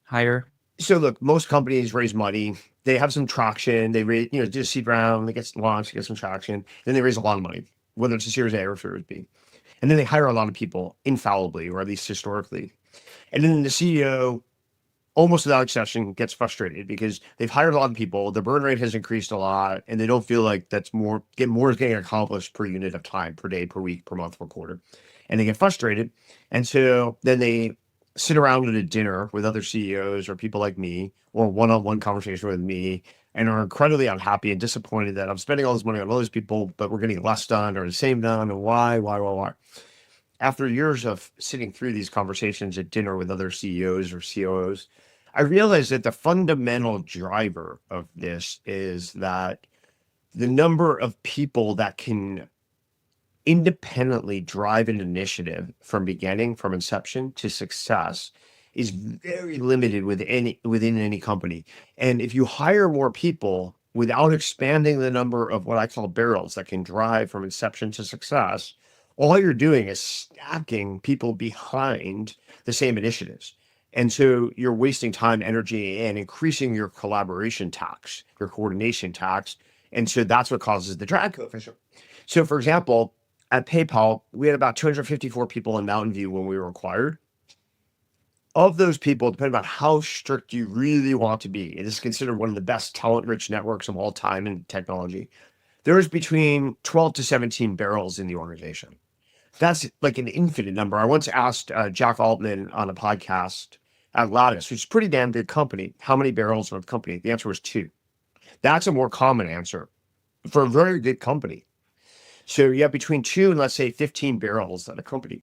hire? So look, most companies raise money. They have some traction. They raise, do a seed round. They get launched, get some traction. Then they raise a lot of money, whether it's a Series A or Series B. And then they hire a lot of people infallibly, or at least historically. And then the CEO, almost without exception, gets frustrated because they've hired a lot of people. The burn rate has increased a lot, and they don't feel like more is getting accomplished per unit of time, per day, per week, per month, per quarter. And they get frustrated. And so then they sit around at a dinner with other CEOs or people like me, or one-on-one conversation with me, and are incredibly unhappy and disappointed that I'm spending all this money on all these people, but we're getting less done or the same done. And why? After years of sitting through these conversations at dinner with other CEOs or COOs, I realized that the fundamental driver of this is that the number of people that can independently drive an initiative from inception to success is very limited within any company. And if you hire more people without expanding the number of what I call barrels that can drive from inception to success, all you're doing is stacking people behind the same initiatives. And so you're wasting time, energy, and increasing your collaboration tax, your coordination tax. And so that's what causes the drag coefficient. So, for example, at PayPal, we had about 254 people in Mountain View when we were acquired. Of those people, depending on how strict you really want to be, it is considered one of the best talent-rich networks of all time in technology. There is between 12 to 17 barrels in the organization. That's like an infinite number. I once asked Jack Altman on a podcast at Lattice, which is a pretty damn big company, how many barrels are the company? The answer was two. That's a more common answer for a very big company. So you have between two and let's say 15 barrels at a company.